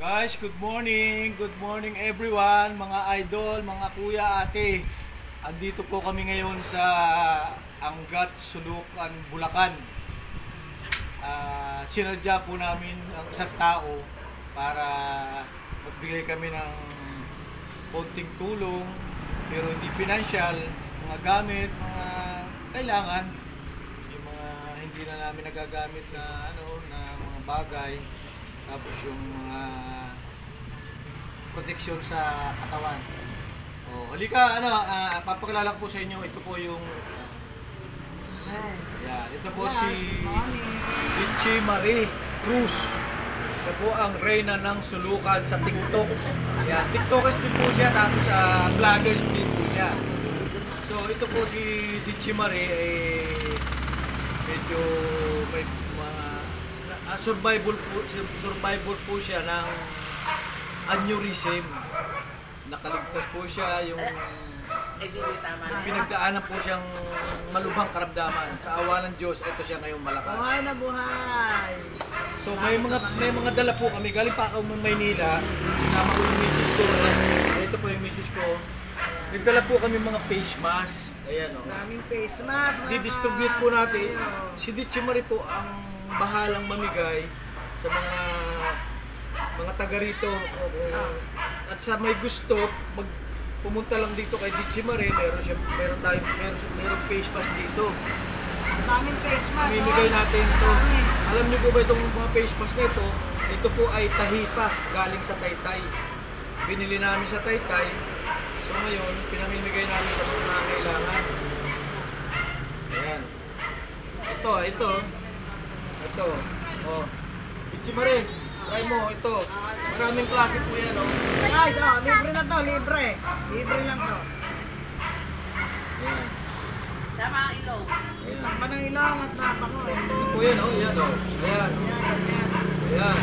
Guys, good morning. Good morning everyone, mga idol, mga kuya, ate. Andito po kami ngayon sa Angat, Sulukan, Bulacan. Sinadya po namin ang isang tao para magbigay kami ng konting tulong, pero hindi financial, mga gamit, mga kailangan, yung mga hindi na namin nagagamit na na mga bagay. Tapos yung mga protection sa katawan. Halika, papakilala ko po sa inyo. Ito po yung ito po si Ditchy Marie Cruz. Siya po ang reyna ng sulukan sa TikTok. Yan, TikTokers din po siya, tapos vloggers din po siya. So ito po si Ditchy Marie medyo may survival po siya ng aneurysm. Nakaligtas po siya yung pinagdaanan po siyang malubhang karamdaman. Sa awa ng Diyos, ito siya ngayon malakas. Buhay na buhay. So may mga dala po kami. Galing pa ako ng Maynila. Kasama ko yung misis ko. Ito po yung misis ko. Nagdala po kami mga face mask. Ayan o. Daming face mask. Di-distribute po natin. Si Ditchy Marie po ang bahalang mamigay sa mga taga rito. At sa may gusto, pumunta lang dito kay Ditchy Marie, meron face mask dito. Daming face mask. Mamimigay natin ito. Alam niyo po ba itong mga face mask na ito? Ito po ay tahipa, galing sa Taytay. Binili namin sa Taytay. So ngayon, pinamimigay namin sa mga nangangailangan. Ayan. Ito. Ditchy Marie, try mo, ito. Maraming klase po yan, Guys, libre na to, libre. Libre lang to. Ayan. Sama ang ilong. Panang ilong at napako. Ito po yan, Ayan. Ayan.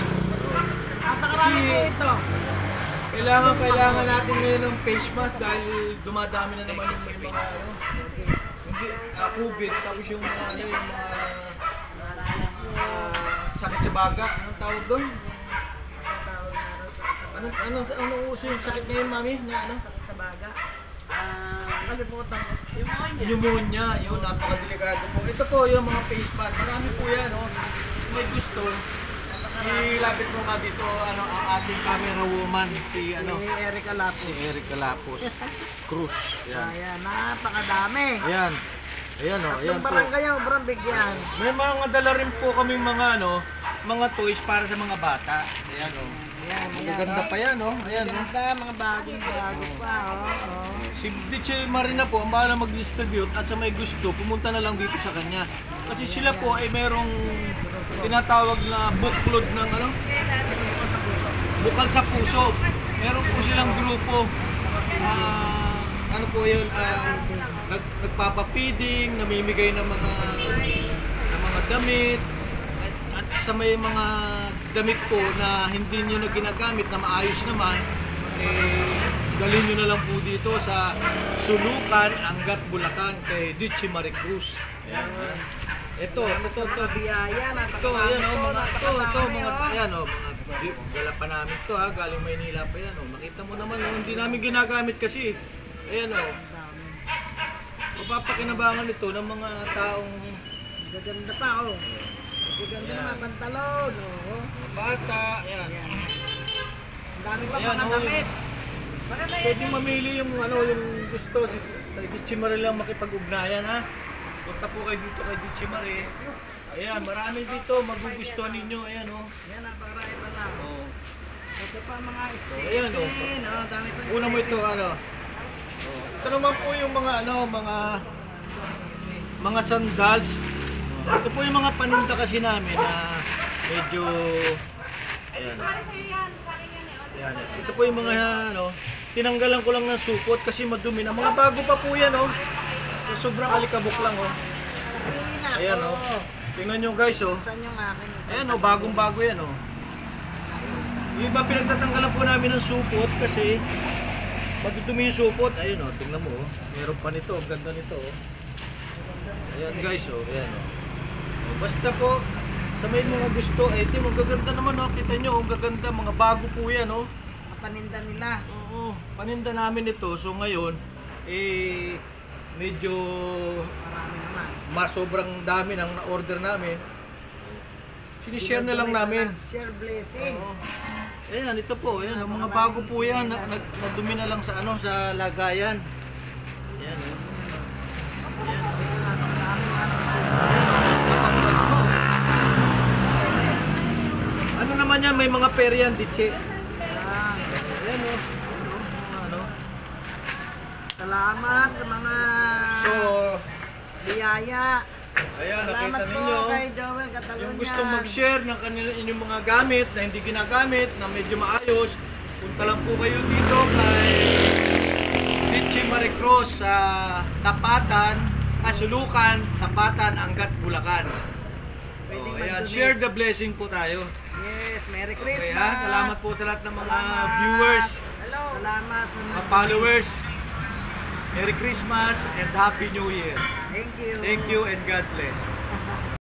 Napakarami po ito. Kailangan natin ngayon ng face mask dahil dumadami na naman yung may mga COVID, tapos yung sakit sa baga. Anong tawag doon? Anong uso yung sakit ngayon, mami? Sakit sa baga. Kalimutan ko. Pneumonia. Yun, napakadelikado po. Ito po yung mga face mask. Marami po yan, may gusto. Ilapit mo nga dito, ang ating camera woman, si Erica Lapos. Si Erica Lapos. Cruz. Ayan, napakadami. Ayan, ayan po. Barangay ang obrang bigyan. May mga dala rin po kaming mga toys para sa mga bata. Ayan, Magaganda pa yan, Ayan, Ganda, mga bagong bago pa, Si Ditchy Marie na po, ang bahala mag-distribute at sa may gusto, pumunta na lang dito sa kanya. Kasi sila po ay merong tinatawag na buklod ng bukal sa puso. Meron po silang grupo. Nagpapapiding, namimigay ng mga damit. At sa may mga damit po na hindi nyo na ginagamit na maayos naman, dalhin nyo na lang po dito sa Sulukan, Angat, Bulacan kay Ditchy Marie Cruz. Ayan. Ito. Biyaya, Dala pa namin to, galing Maynila pa yan, Nakita mo naman, hindi namin ginagamit kasi. Ayan, Mapapakinabangan ito ng mga taong gaganda pa, Gaganda na mga pantalon, bata. Ayan. Ang dami pa mga damit. Pwede mamili yung gusto. Kay Ditchy Marie lang makipag-ugnayan, Punta po kayo dito kay Ditchy Marie. Ayan, marami dito, magugustuhan ninyo. Ayan, Yan, napakarami pa lang. Ito pa mga ayan, dami pa. Una mo ito, Ito naman po yung mga sandals. Ito po yung mga paninda kasi namin na medyo ayan. Ayan. Ito po yung mga tinanggalan ko lang ng supot kasi madumi na. Mga bago pa po yan, Sobrang alikabok lang, Ayan, Tingnan nyo, guys, Saan yung akin? Ayan, bagong-bago yan, Yung iba pinagtatanggalan po namin ng supot kasi madudumi yung supot. Ayun, tingnan mo, meron pa nito, ganda nito, Ayan, guys, ayan, Basta po, Sa may mga gusto, ito magaganda naman oh. Kita nyo, ang gaganda, mga bago po yan oh. Paninda nila. Oo, paninda namin ito. So ngayon, medyo Marami naman. sobrang dami ng na-order namin. Sinishare na lang namin. Share blessing. Oo. Ayan, ito po, ayan, ang mga bago po yan, nadumi na lang sa ano, sa lagayan. Ayan. Ayan. Napaklas po. Ano naman yan, may mga peryan, ditche. Ayan o. Ano? Salamat sa mga So, biyaya. ayan, Salamat nakita po ninyo. kay Joel Catalunya. Yung gustong mag-share ng inyong mga gamit na hindi ginagamit, na medyo maayos, punta lang po kayo dito kay Ditche Maricruz sa Tapatan, Kasulukan, Tapatan, Angat, Bulacan. Pwedeng So, ayan, mag-donate. share the blessing po tayo. Yes, Merry Okay, Christmas. ha? Salamat po sa lahat ng mga Salamat. viewers, Hello. Salamat sa mga followers. Merry Christmas and Happy New Year. Thank you. Thank you and God bless.